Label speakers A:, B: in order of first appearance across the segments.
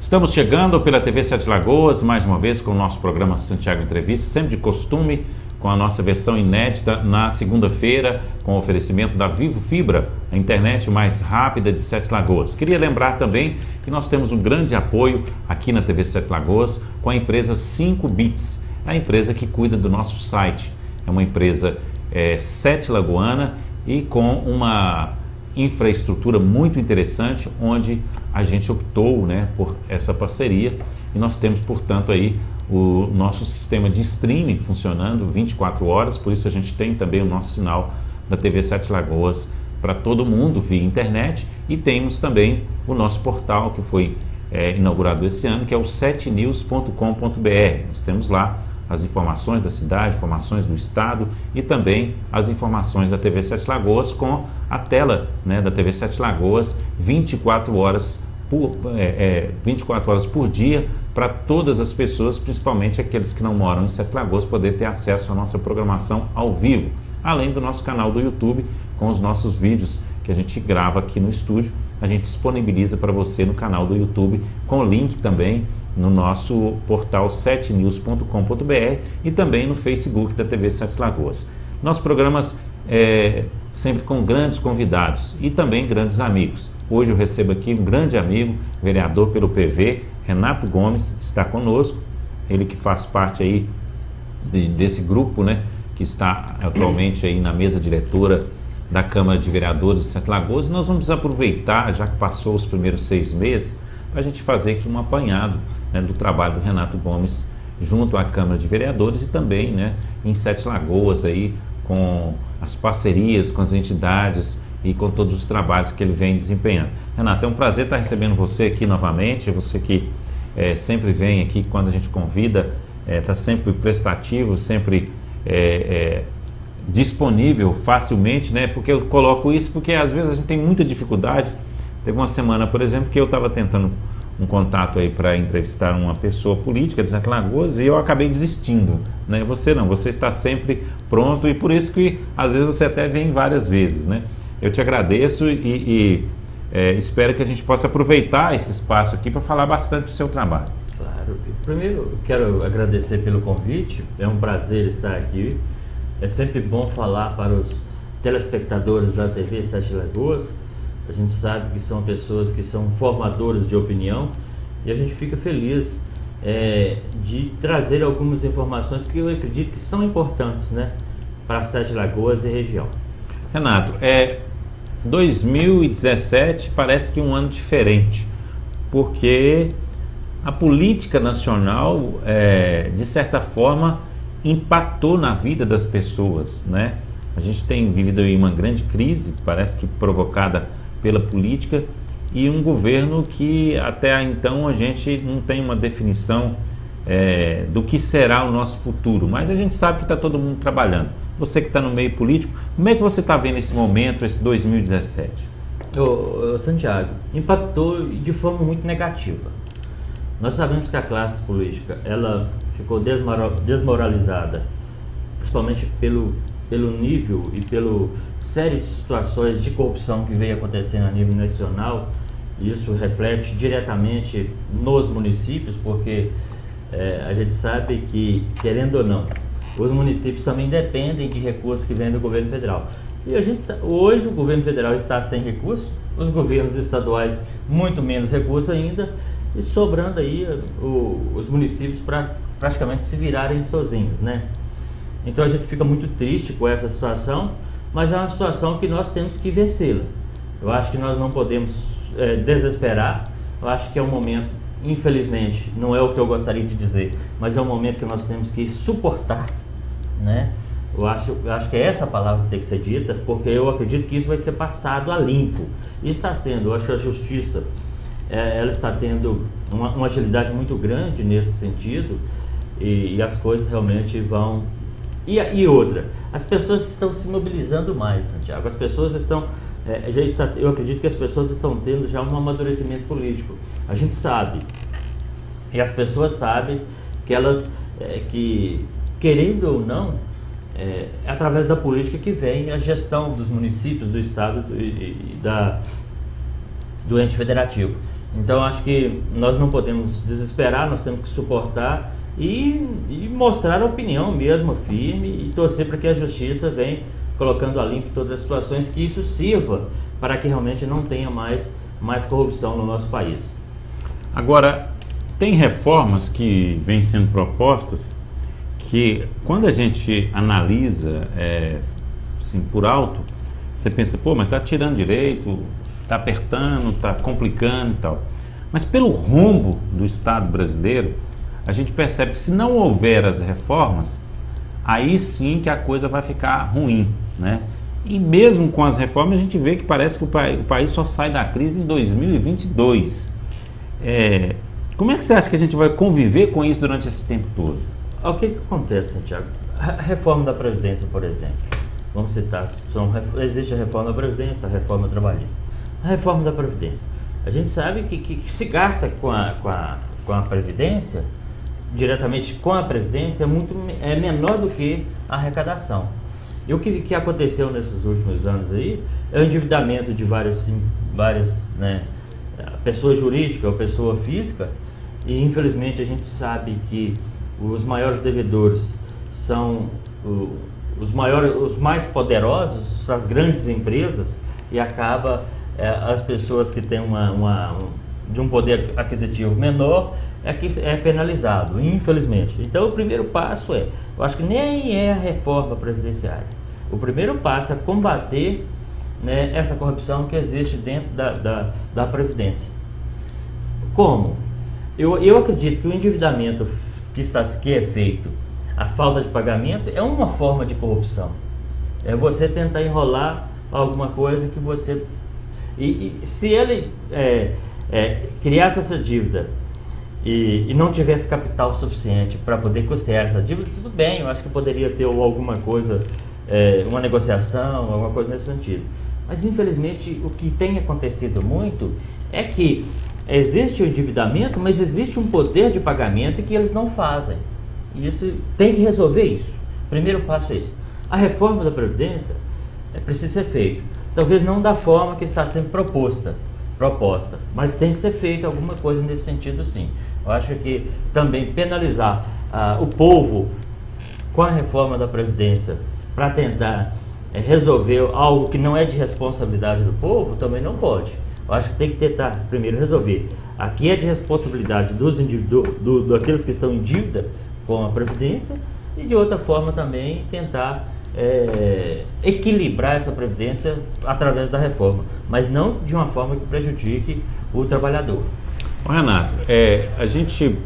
A: Estamos chegando pela TV Sete Lagoas, mais uma vez com o nosso programa Santiago Entrevista, sempre de costume, com a nossa versão inédita na segunda-feira, com o oferecimento da Vivo Fibra, a internet mais rápida de Sete Lagoas. Queria lembrar também que nós temos um grande apoio aqui na TV Sete Lagoas com a empresa 5bits, a empresa que cuida do nosso site. É uma empresa sete lagoana e com uma infraestrutura muito interessante, onde a gente optou, por essa parceria, e nós temos, portanto, aí o nosso sistema de streaming funcionando 24 horas, por isso a gente tem também o nosso sinal da TV Sete Lagoas para todo mundo via internet, e temos também o nosso portal que foi inaugurado esse ano, que é o setenews.com.br. Nós temos lá as informações da cidade, informações do estado e também as informações da TV Sete Lagoas com a tela da TV Sete Lagoas 24 horas por dia, para todas as pessoas, principalmente aqueles que não moram em Sete Lagoas, poder ter acesso à nossa programação ao vivo, além do nosso canal do YouTube, com os nossos vídeos que a gente grava aqui no estúdio, a gente disponibiliza para você no canal do YouTube, com link também no nosso portal setenews.com.br e também no Facebook da TV Sete Lagoas. Nossos programas sempre com grandes convidados e também grandes amigos. Hoje eu recebo aqui um grande amigo, vereador pelo PV, Renato Gomes, está conosco, ele que faz parte aí desse grupo, que está atualmente aí na mesa diretora da Câmara de Vereadores de Sete Lagoas. E nós vamos aproveitar, já que passou os primeiros 6 meses, para a gente fazer aqui um apanhado do trabalho do Renato Gomes junto à Câmara de Vereadores e também em Sete Lagoas, aí, com as parcerias com as entidades e com todos os trabalhos que ele vem desempenhando. Renato, é um prazer estar recebendo você aqui novamente, você que sempre vem aqui quando a gente convida, está sempre prestativo, sempre disponível facilmente, porque eu coloco isso porque às vezes a gente tem muita dificuldade. Teve uma semana, por exemplo, que eu estava tentando um contato aí para entrevistar uma pessoa política de Sete Lagoas e eu acabei desistindo, Você não, você está sempre pronto e por isso que às vezes você até vem várias vezes, Eu te agradeço e espero que a gente possa aproveitar esse espaço aqui para falar bastante do seu trabalho.
B: Claro. Primeiro, quero agradecer pelo convite, é um prazer estar aqui. É sempre bom falar para os telespectadores da TV Sete Lagoas. A gente sabe que são pessoas que são formadores de opinião e a gente fica feliz de trazer algumas informações que eu acredito que são importantes, para Sete Lagoas e região.
A: Renato, 2017 parece que um ano diferente, porque a política nacional, de certa forma, impactou na vida das pessoas, A gente tem vivido aí uma grande crise, parece que provocada pela política, e um governo que até então a gente não tem uma definição do que será o nosso futuro, mas a gente sabe que está todo mundo trabalhando. Você que está no meio político, como é que você está vendo esse momento, esse 2017?
B: Santiago, impactou de forma muito negativa. Nós sabemos que a classe política ela ficou desmoralizada, principalmente pelo nível e pelo sérias situações de corrupção que veio acontecendo a nível nacional. Isso reflete diretamente nos municípios, porque a gente sabe que, querendo ou não, os municípios também dependem de recursos que vêm do governo federal. E a gente hoje o governo federal está sem recursos, os governos estaduais muito menos recursos ainda, e sobrando aí os municípios para praticamente se virarem sozinhos, Então a gente fica muito triste com essa situação, mas é uma situação que nós temos que vencê-la. Eu acho que nós não podemos desesperar. Eu acho que é um momento, infelizmente, não é o que eu gostaria de dizer, mas é um momento que nós temos que suportar, Eu acho que é essa palavra que tem que ser dita, porque eu acredito que isso vai ser passado a limpo. E está sendo. Eu acho que a justiça ela está tendo uma agilidade muito grande nesse sentido, e as coisas realmente vão... E outra, as pessoas estão se mobilizando mais, Santiago. As pessoas estão... eu acredito que as pessoas estão tendo já um amadurecimento político. A gente sabe, e as pessoas sabem que elas, querendo ou não, é através da política que vem a gestão dos municípios, do estado e do ente federativo. Então acho que nós não podemos desesperar, nós temos que suportar e mostrar a opinião mesmo firme e torcer para que a justiça venha colocando a limpo todas as situações, que isso sirva para que realmente não tenha mais corrupção no nosso país.
A: Agora, tem reformas que vêm sendo propostas que, quando a gente analisa assim, por alto, você pensa, pô, mas está tirando direito, está apertando, está complicando e tal. Mas pelo rombo do Estado brasileiro, a gente percebe que se não houver as reformas, aí sim que a coisa vai ficar ruim, né? E mesmo com as reformas, a gente vê que parece que o país só sai da crise em 2022. Como é que você acha que a gente vai conviver com isso durante esse tempo todo?
B: O que acontece, Santiago? A reforma da Previdência, por exemplo, vamos citar, existe a reforma da Previdência, a reforma trabalhista. A reforma da Previdência, a gente sabe que se gasta com a Previdência, diretamente com a Previdência, é menor do que a arrecadação. E o que aconteceu nesses últimos anos aí é o endividamento de várias né, pessoas jurídicas ou pessoa física, e infelizmente a gente sabe que os maiores devedores são os mais poderosos, as grandes empresas, e acaba as pessoas que têm de um poder aquisitivo menor é penalizado, infelizmente. Então o primeiro passo eu acho que nem é a reforma previdenciária. O primeiro passo é combater, né, essa corrupção que existe dentro da Previdência. Como? Eu acredito que o endividamento que é feito, a falta de pagamento, é uma forma de corrupção. É você tentar enrolar alguma coisa que você... E se ele criasse essa dívida e não tivesse capital suficiente para poder custear essa dívida, tudo bem, eu acho que poderia ter alguma coisa, uma negociação, alguma coisa nesse sentido. Mas infelizmente o que tem acontecido muito é que existe o endividamento, mas existe um poder de pagamento que eles não fazem. E isso tem que resolver isso. Primeiro passo é isso. A reforma da Previdência precisa ser feita. Talvez não da forma que está sendo proposta, mas tem que ser feita alguma coisa nesse sentido, sim. Eu acho que também penalizar o povo com a reforma da Previdência para tentar resolver algo que não é de responsabilidade do povo, também não pode. Eu acho que tem que tentar primeiro resolver. Aqui é de responsabilidade dos daqueles que estão em dívida com a Previdência, e de outra forma também tentar equilibrar essa Previdência através da reforma, mas não de uma forma que prejudique o trabalhador.
A: Renato, a gente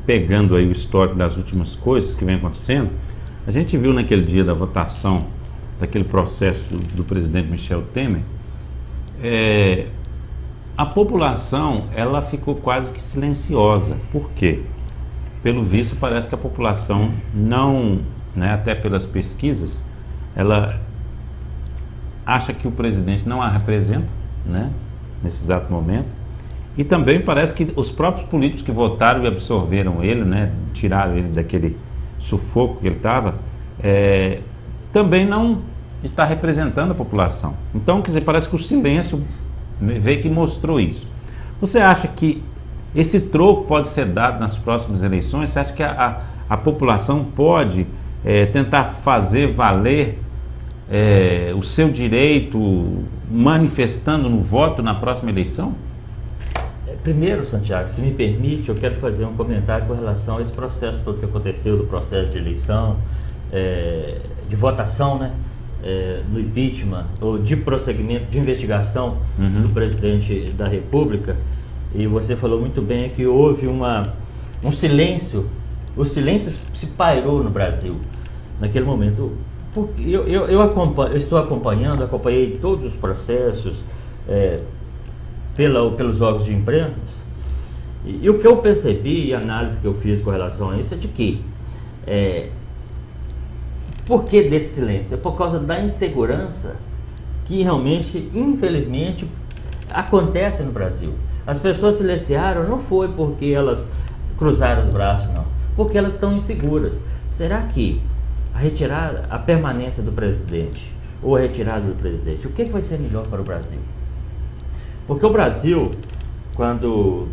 A: pegando aí o histórico das últimas coisas que vem acontecendo, a gente viu naquele dia da votação daquele processo do presidente Michel Temer, a população ela ficou quase que silenciosa. Por quê? Pelo visto parece que a população não, né, até pelas pesquisas, ela acha que o presidente não a representa, né, nesse exato momento, e também parece que os próprios políticos que votaram e absorveram ele, né, tiraram ele daquele sufoco que ele estava, também não está representando a população. Então, quer dizer, parece que o silêncio veio que mostrou isso. Você acha que esse troco pode ser dado nas próximas eleições? Você acha que a população pode tentar fazer valer o seu direito manifestando no voto na próxima eleição?
B: Primeiro, Santiago, se me permite, eu quero fazer um comentário com relação a esse processo todo que aconteceu, do processo de eleição, de votação, né, no impeachment, ou de prosseguimento, de investigação do presidente da República. E você falou muito bem que houve um silêncio, o silêncio se pairou no Brasil naquele momento. Porque eu estou acompanhei todos os processos pelos órgãos de imprensa, e o que eu percebi e a análise que eu fiz com relação a isso é de que por que desse silêncio? É por causa da insegurança que realmente, infelizmente, acontece no Brasil. As pessoas silenciaram não foi porque elas cruzaram os braços, não, porque elas estão inseguras. Será que a permanência do presidente ou a retirada do presidente, o que vai ser melhor para o Brasil? Porque o Brasil, quando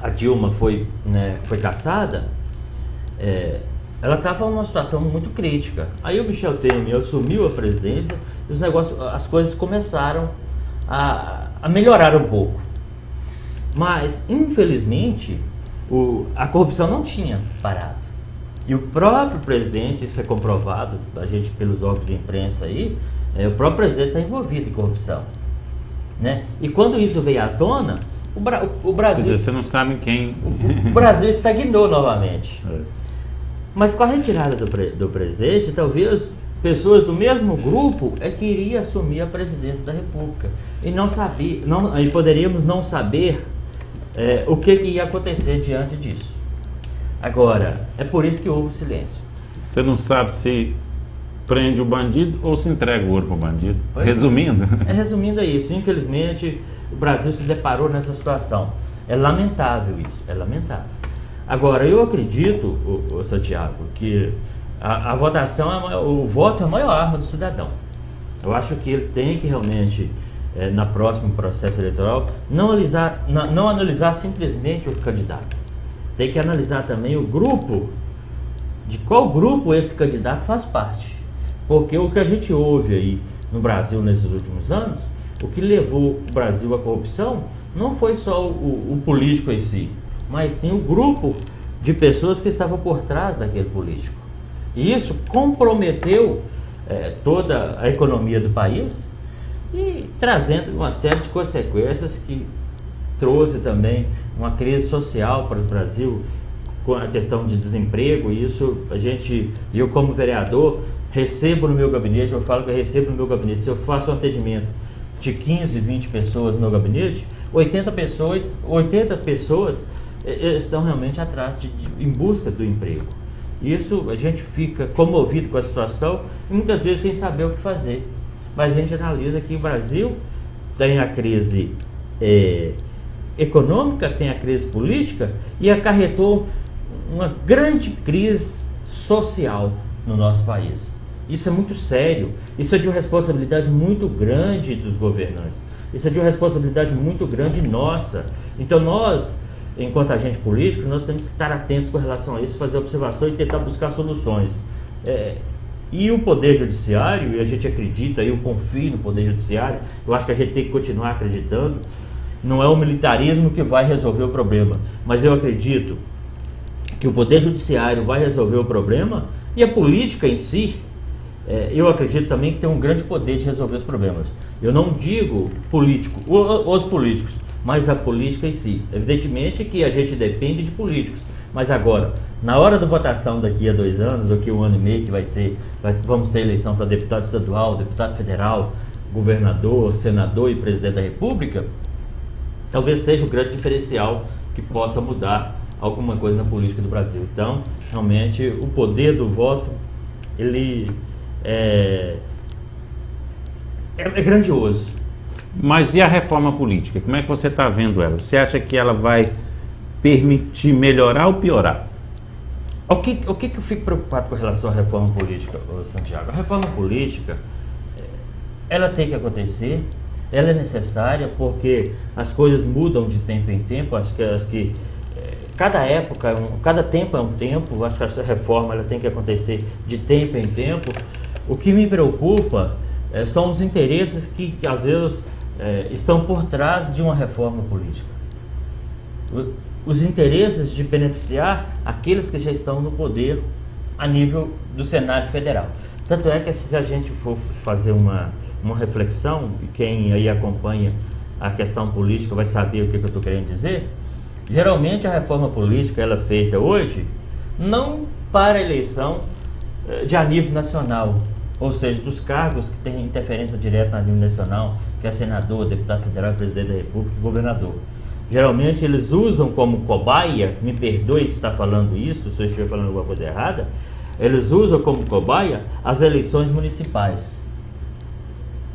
B: a Dilma foi cassada, ela estava numa situação muito crítica. Aí o Michel Temer assumiu a presidência e as coisas começaram a melhorar um pouco. Mas, infelizmente, a corrupção não tinha parado. E o próprio presidente, isso é comprovado, a gente pelos órgãos de imprensa aí, o próprio presidente está envolvido em corrupção. Né? E quando isso veio à tona, o Brasil...
A: Quer dizer, você não sabe quem...
B: O Brasil estagnou novamente. Mas com a retirada do presidente, talvez pessoas do mesmo grupo que iriam assumir a presidência da República. E poderíamos não saber o que ia acontecer diante disso. Agora, é por isso que houve silêncio.
A: Você não sabe se prende o bandido ou se entrega o ouro para o bandido. Resumindo?
B: Resumindo é isso. Infelizmente, o Brasil se deparou nessa situação. É lamentável isso, é lamentável. Agora, eu acredito, Santiago, que a votação, o voto é a maior arma do cidadão. Eu acho que ele tem que realmente, no próximo processo eleitoral, não analisar simplesmente o candidato. Tem que analisar também o grupo, de qual grupo esse candidato faz parte. Porque o que a gente ouve aí no Brasil nesses últimos anos, o que levou o Brasil à corrupção não foi só o político em si, mas sim o grupo de pessoas que estavam por trás daquele político. E isso comprometeu toda a economia do país e trazendo uma série de consequências que trouxe também uma crise social para o Brasil, com a questão de desemprego. E isso eu como vereador recebo no meu gabinete, eu falo que eu recebo no meu gabinete, se eu faço um atendimento de 15, 20 pessoas no meu gabinete, 80 pessoas estão realmente atrás, em busca do emprego. Isso, a gente fica comovido com a situação e muitas vezes sem saber o que fazer. Mas a gente analisa que o Brasil tem a crise econômica, tem a crise política e acarretou uma grande crise social no nosso país. Isso é muito sério, isso é de uma responsabilidade muito grande dos governantes, isso é de uma responsabilidade muito grande nossa. Então nós, enquanto agente político, nós temos que estar atentos com relação a isso, fazer observação e tentar buscar soluções. E o Poder Judiciário, e a gente acredita, eu confio no Poder Judiciário, eu acho que a gente tem que continuar acreditando. Não é o militarismo que vai resolver o problema, mas eu acredito que o Poder Judiciário vai resolver o problema e a política em si, eu acredito também que tem um grande poder de resolver os problemas. Eu não digo os políticos, mas a política em si. Evidentemente que a gente depende de políticos, mas agora, na hora da votação daqui a 2 anos, ou que 1 ano e meio, que vamos ter eleição para deputado estadual, deputado federal, governador, senador e presidente da República, talvez seja o grande diferencial que possa mudar alguma coisa na política do Brasil. Então, realmente, o poder do voto, ele é grandioso.
A: Mas e a reforma política? Como é que você está vendo ela? Você acha que ela vai permitir melhorar ou piorar?
B: O que eu fico preocupado com relação à reforma política, Santiago? A reforma política, ela tem que acontecer, ela é necessária porque as coisas mudam de tempo em tempo. Acho que cada época, cada tempo é um tempo. Acho que essa reforma ela tem que acontecer de tempo em tempo. O que me preocupa são os interesses que às vezes estão por trás de uma reforma política. Os interesses de beneficiar aqueles que já estão no poder a nível do cenário federal. Tanto é que se a gente for fazer uma reflexão, e quem aí acompanha a questão política vai saber o que eu estou querendo dizer, geralmente a reforma política ela é feita hoje não para a eleição de nível nacional, ou seja, dos cargos que têm interferência direta a nível nacional, que é senador, deputado federal, presidente da República e governador. Geralmente eles usam como cobaia, me perdoe se está falando isso, se eu estiver falando alguma coisa errada, eles usam como cobaia as eleições municipais.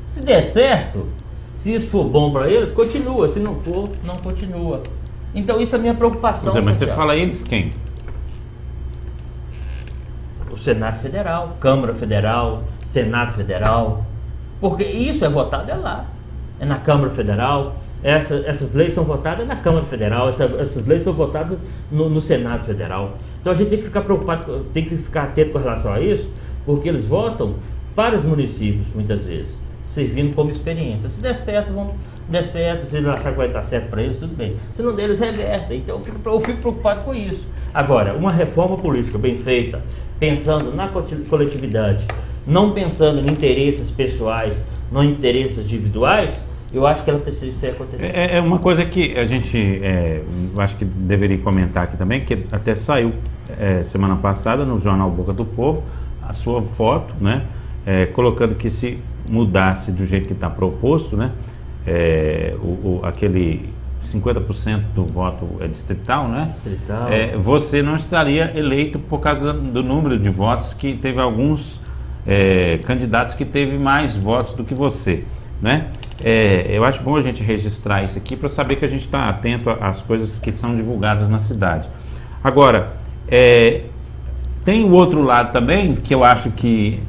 B: Se der certo, se isso for bom para eles, continua, se não for, não continua. Então isso é a minha preocupação.
A: Mas você fala eles quem?
B: O Senado Federal, Câmara Federal, Senado Federal, porque isso é votado lá, é na Câmara Federal, essas leis são votadas na Câmara Federal, essas leis são votadas no Senado Federal. Então a gente tem que ficar preocupado, tem que ficar atento com relação a isso, porque eles votam para os municípios, muitas vezes, servindo como experiência. Se der certo, der certo, se eles acharem que vai estar certo para eles, tudo bem. Se não der, eles revertem. Então eu fico preocupado com isso. Agora, uma reforma política bem feita, pensando na coletividade, não pensando em interesses pessoais, não em interesses individuais, eu acho que ela precisa ser acontecida.
A: É uma coisa que a gente, eu acho que deveria comentar aqui também, que até saiu semana passada no jornal Boca do Povo, a sua foto, né, colocando que se mudasse do jeito que está proposto, né, aquele 50% do voto distrital, né,
B: Distrital.
A: você não estaria eleito por causa do número de votos, que teve alguns candidatos que teve mais votos do que você, né? Eu acho bom a gente registrar isso aqui para saber que a gente está atento às coisas que são divulgadas na cidade. Agora, tem o outro lado também, que eu acho que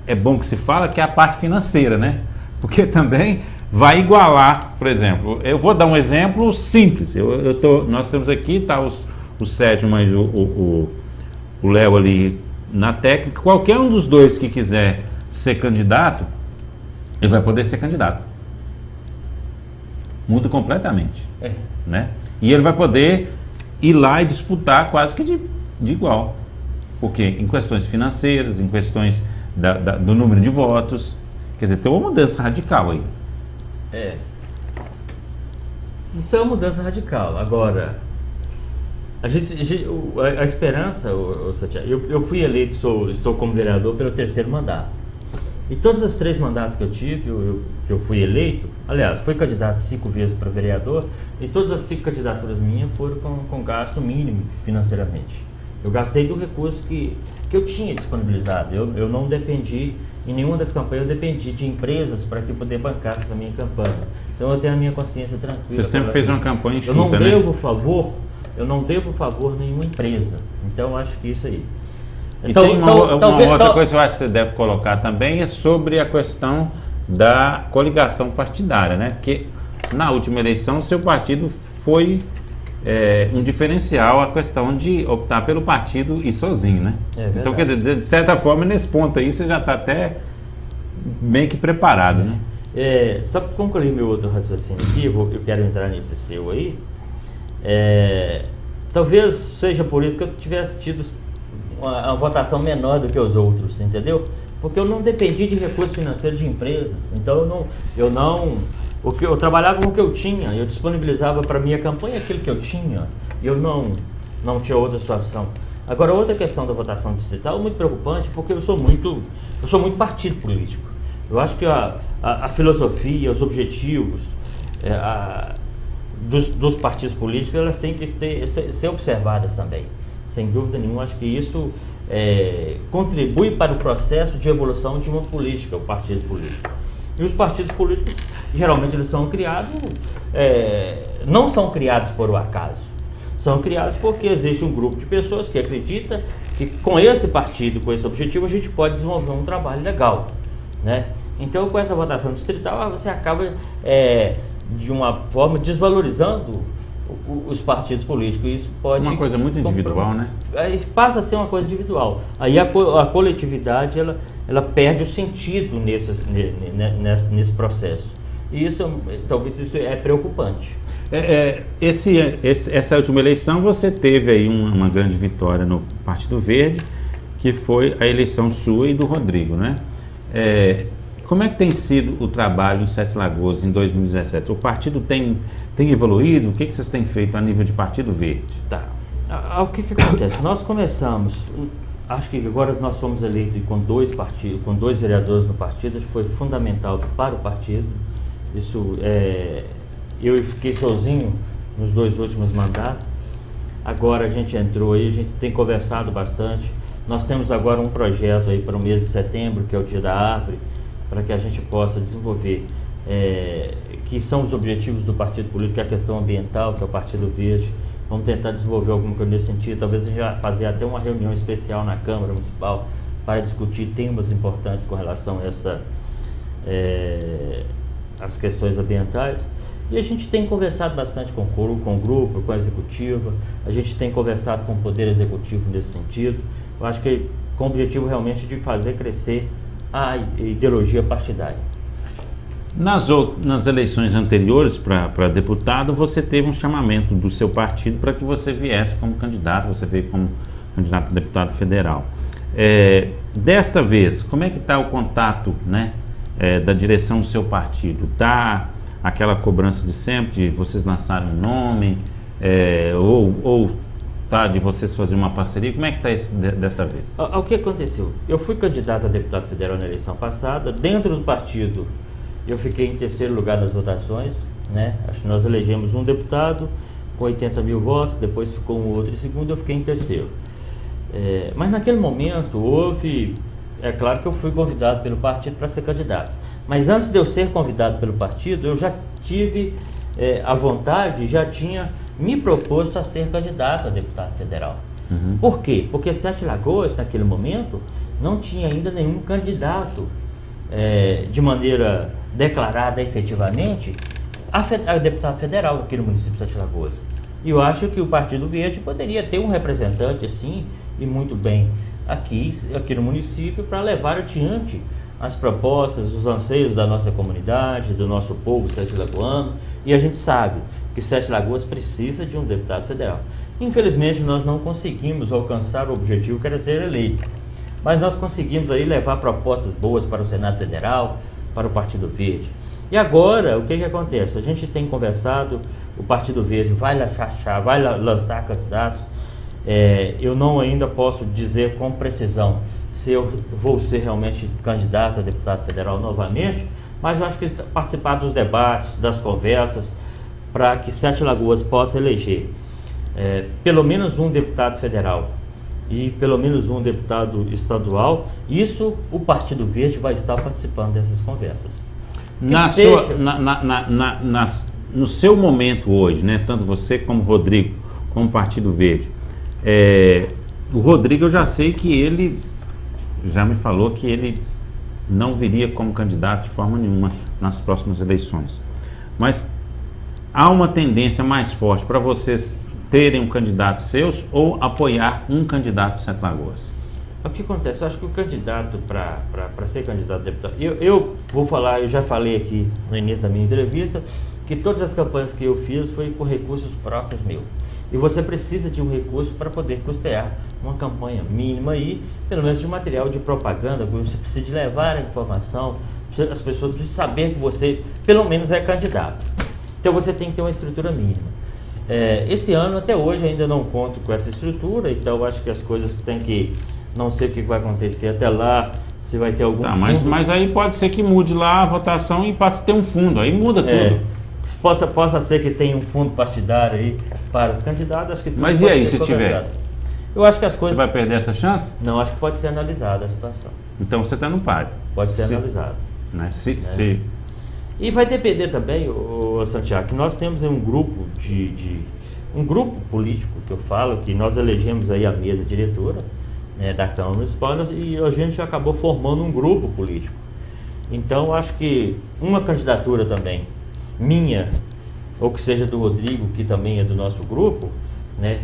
A: é bom que se fala, que é a parte financeira, né? Porque também vai igualar, por exemplo, eu vou dar um exemplo simples. Nós temos aqui, tá o Sérgio, mas o Léo ali na técnica. Qualquer um dos dois que quiser ser candidato, ele vai poder ser candidato. Muda completamente, né? E ele vai poder ir lá e disputar quase que de igual. Porque em questões financeiras, em questões do número de votos, quer dizer, tem uma mudança radical aí.
B: Isso é uma mudança radical. Agora, a esperança, Santiago, eu fui eleito, estou como vereador pelo 3º mandato. E todos os 3 mandatos que eu tive, que eu fui eleito, aliás, fui candidato 5 vezes para vereador, e todas as 5 candidaturas minhas foram com gasto mínimo financeiramente. Eu gastei do recurso que eu tinha disponibilizado. Eu não dependi, em nenhuma das campanhas, eu dependi de empresas para que poder bancar essa minha campanha. Então eu tenho a minha consciência tranquila.
A: Você sempre fez uma campanha enxuta,
B: eu não
A: né?
B: Eu não devo favor a nenhuma empresa. Então eu acho que isso aí.
A: E tem uma outra coisa que eu acho que você deve colocar também, é sobre a questão da coligação partidária, né? Porque na última eleição o seu partido foi um diferencial, a questão de optar pelo partido e sozinho, né? Então, quer dizer, de certa forma, nesse ponto aí, você já está até bem que preparado, né?
B: Só para concluir meu outro raciocínio aqui, eu quero entrar nesse seu aí. Talvez seja por isso que eu tivesse tido uma votação menor do que os outros, entendeu? Porque eu não dependi de recursos financeiros de empresas. Então eu trabalhava com o que eu tinha, eu disponibilizava para minha campanha aquilo que eu tinha. Eu não tinha outra situação. Agora, outra questão da votação distrital é muito preocupante, porque eu sou muito partido político. Eu acho que a filosofia, os objetivos dos partidos políticos, elas têm que ser observadas também. Sem dúvida nenhuma, acho que isso contribui para o processo de evolução de uma política, o partido político. E os partidos políticos, geralmente, eles são criados, não são criados por um acaso. São criados porque existe um grupo de pessoas que acredita que com esse partido, com esse objetivo, a gente pode desenvolver um trabalho legal, né? Então, com essa votação distrital, você acaba, de uma forma, desvalorizando os partidos políticos. Isso pode...
A: Uma coisa muito individual, né?
B: Passa a ser uma coisa individual. Aí a coletividade, ela perde o sentido nesse processo. E isso, talvez isso é preocupante.
A: Essa última eleição você teve aí uma grande vitória no Partido Verde, que foi a eleição sua e do Rodrigo, né? Como é que tem sido o trabalho em Sete Lagoas em 2017? O partido tem evoluído? O que vocês têm feito a nível de Partido Verde?
B: Tá. O que acontece? Nós começamos, acho que agora nós fomos eleitos com 2 vereadores no partido, isso foi fundamental para o partido. Isso eu fiquei sozinho nos 2 últimos mandatos. Agora a gente entrou aí, a gente tem conversado bastante. Nós temos agora um projeto aí para o mês de setembro, que é o Dia da Árvore, para que a gente possa desenvolver, que são os objetivos do partido político, que é a questão ambiental, que é o Partido Verde. Vamos tentar desenvolver alguma coisa nesse sentido. Talvez a gente já fazer até uma reunião especial na Câmara Municipal para discutir temas importantes com relação a as questões ambientais. E a gente tem conversado bastante com o grupo, com a executiva, a gente tem conversado com o Poder Executivo nesse sentido. Eu acho que com o objetivo realmente de fazer crescer a ideologia partidária.
A: Nas eleições anteriores para deputado, você teve um chamamento do seu partido para que você viesse como candidato, você veio como candidato a deputado federal. Desta vez, como é que está o contato, né, da direção do seu partido? Está aquela cobrança de sempre, de vocês lançarem um nome, ou tá de vocês fazerem uma parceria? Como é que está desta vez?
B: O que aconteceu? Eu fui candidato a deputado federal na eleição passada. Dentro do partido, eu fiquei em terceiro lugar nas votações, né? Acho que nós elegemos um deputado com 80 mil votos, depois ficou um outro em segundo, eu fiquei em terceiro. Mas naquele momento é claro que eu fui convidado pelo partido para ser candidato. Mas antes de eu ser convidado pelo partido, eu já tive a vontade, já tinha me proposto a ser candidato a deputado federal.
A: Uhum.
B: Por quê? Porque Sete Lagoas, naquele momento, não tinha ainda nenhum candidato de maneira declarada efetivamente a deputado federal aqui no município de Sete Lagoas. E eu acho que o Partido Verde poderia ter um representante assim, e muito bem, aqui no município, para levar adiante as propostas, os anseios da nossa comunidade, do nosso povo sete lagoano. E a gente sabe que Sete Lagoas precisa de um deputado federal. Infelizmente, nós não conseguimos alcançar o objetivo que era ser eleito. Mas nós conseguimos aí levar propostas boas para o Senado Federal, para o Partido Verde. E agora, o que acontece? A gente tem conversado, o Partido Verde vai lançar candidatos. Eu não ainda posso dizer com precisão se eu vou ser realmente candidato a deputado federal novamente, mas eu acho que participar dos debates, das conversas, para que Sete Lagoas possa eleger pelo menos um deputado federal e pelo menos um deputado estadual, isso o Partido Verde vai estar participando dessas conversas.
A: No seu momento hoje, né, tanto você como o Rodrigo, como o Partido Verde, o Rodrigo eu já sei que ele já me falou que ele não viria como candidato de forma nenhuma nas próximas eleições. Mas há uma tendência mais forte para vocês terem um candidato seus ou apoiar um candidato de Sete Lagoas?
B: O que acontece? Eu acho que o candidato para ser candidato a deputado... Eu vou falar, eu já falei aqui no início da minha entrevista, que todas as campanhas que eu fiz foi com recursos próprios meus. E você precisa de um recurso para poder custear uma campanha mínima aí, pelo menos de material de propaganda, você precisa de levar a informação, as pessoas precisam saber que você, pelo menos, é candidato. Então você tem que ter uma estrutura mínima. Esse ano, até hoje, ainda não conto com essa estrutura, então eu acho que as coisas têm que... Não sei o que vai acontecer até lá, se vai ter algum fundo.
A: Mas aí pode ser que mude lá a votação e passe a ter um fundo, aí muda tudo.
B: Possa ser que tenha um fundo partidário aí para os candidatos. Acho que tudo.
A: Mas e aí, se tiver?
B: Eu acho que as coisas...
A: Você vai perder essa chance?
B: Não, acho que pode ser analisada a situação.
A: Então você está no páreo.
B: Pode ser analisado.
A: Né?
B: E vai depender também, Santiago, que nós temos um grupo um grupo político que eu falo, que nós elegemos aí a mesa diretora, né, da Câmara Municipal, e a gente acabou formando um grupo político. Então acho que uma candidatura também minha, ou que seja do Rodrigo, que também é do nosso grupo, né,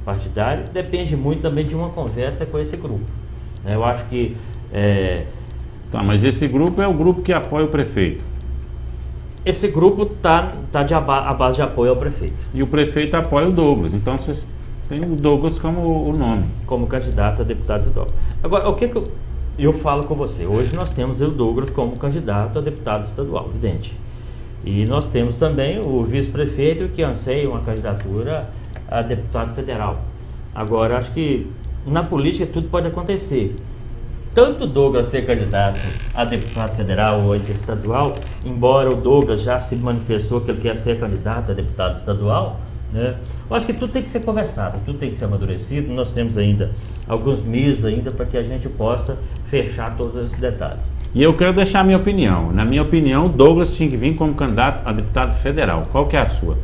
B: partidário, depende muito também de uma conversa com esse grupo, né? Eu acho que...
A: Tá, mas esse grupo é o grupo que apoia o prefeito?
B: Esse grupo está à base de apoio ao prefeito.
A: E o prefeito apoia o Douglas, então vocês têm o Douglas como o nome.
B: Como candidato a deputado estadual. Agora, o que eu falo com você? Hoje nós temos o Douglas como candidato a deputado estadual, evidente. E nós temos também o vice-prefeito que anseia uma candidatura a deputado federal. Agora, acho que na política tudo pode acontecer. Tanto o Douglas ser candidato a deputado federal ou estadual, embora o Douglas já se manifestou que ele quer ser candidato a deputado estadual, né? Eu acho que tudo tem que ser conversado, tudo tem que ser amadurecido. Nós temos ainda alguns meses ainda para que a gente possa fechar todos esses detalhes.
A: E eu quero deixar a minha opinião. Na minha opinião, Douglas tinha que vir como candidato a deputado federal. Qual que é a sua?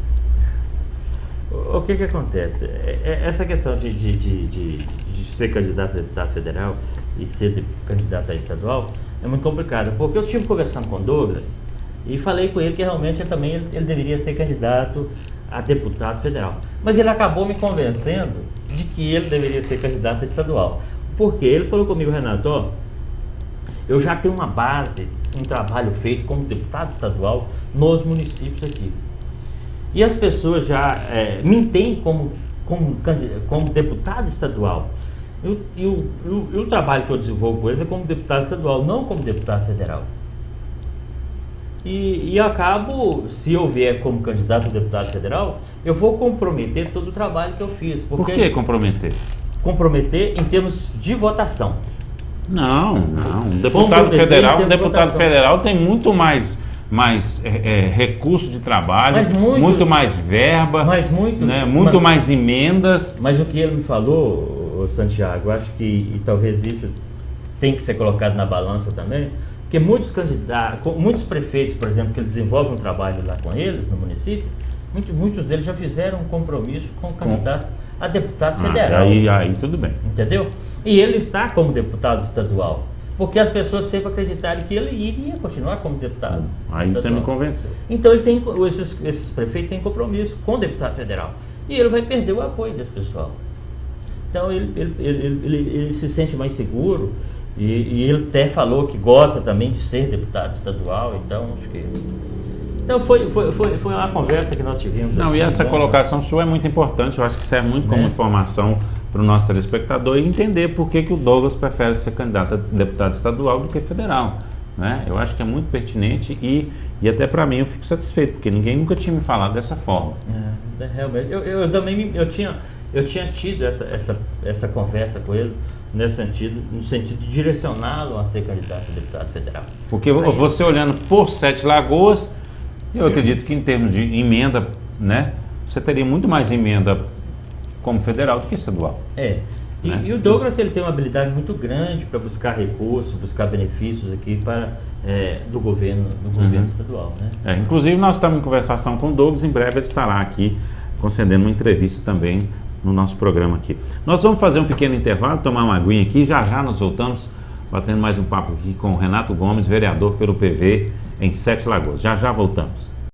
B: O que acontece? Essa questão de ser candidato a deputado federal e ser candidato a estadual é muito complicada, porque eu tive conversando com o Douglas, E falei com ele que realmente ele deveria ser candidato a deputado federal. Mas ele acabou me convencendo de que ele deveria ser candidato a estadual. Por quê? Ele falou comigo, Renato, ó, eu já tenho uma base, um trabalho feito como deputado estadual nos municípios aqui. E as pessoas já me têm como deputado estadual. E o trabalho que eu desenvolvo com eles é como deputado estadual, não como deputado federal. E eu acabo, se eu vier como candidato a deputado federal, eu vou comprometer todo o trabalho que eu fiz.
A: Por que comprometer?
B: Comprometer em termos de votação.
A: Não. Um deputado federal tem muito mais recurso de trabalho, muito mais verba, muito mais emendas.
B: Mas o que ele me falou, Santiago, eu acho que talvez isso tem que ser colocado na balança também, porque muitos candidatos, muitos prefeitos, por exemplo, que ele desenvolve um trabalho lá com eles no município, muitos deles já fizeram um compromisso com o candidato a deputado federal.
A: Aí tudo bem.
B: Entendeu? E ele está como deputado estadual, porque as pessoas sempre acreditaram que ele iria continuar como deputado
A: Aí
B: estadual.
A: você me convenceu.
B: Então esses prefeitos têm compromisso com o deputado federal. E ele vai perder o apoio desse pessoal. Então ele se sente mais seguro e ele até falou que gosta também de ser deputado estadual. Então foi uma conversa que nós tivemos.
A: Não, e essa colocação sua é muito importante. Eu acho que serve muito como informação para o nosso telespectador e entender por que o Douglas prefere ser candidato a deputado estadual do que federal. Né? Eu acho que é muito pertinente e até para mim eu fico satisfeito, porque ninguém nunca tinha me falado dessa forma.
B: Realmente. Eu tinha tido essa conversa com ele no sentido de direcioná-lo a ser candidato a deputado federal.
A: Porque você olhando por Sete Lagoas, eu acredito que em termos de emenda, né, você teria muito mais emenda como federal do que estadual.
B: E o Douglas ele tem uma habilidade muito grande para buscar recursos, buscar benefícios aqui do governo estadual. Né?
A: Inclusive nós estamos em conversação com o Douglas, em breve ele estará aqui concedendo uma entrevista também no nosso programa aqui. Nós vamos fazer um pequeno intervalo, tomar uma aguinha aqui, já nós voltamos batendo mais um papo aqui com o Renato Gomes, vereador pelo PV em Sete Lagoas. Já voltamos.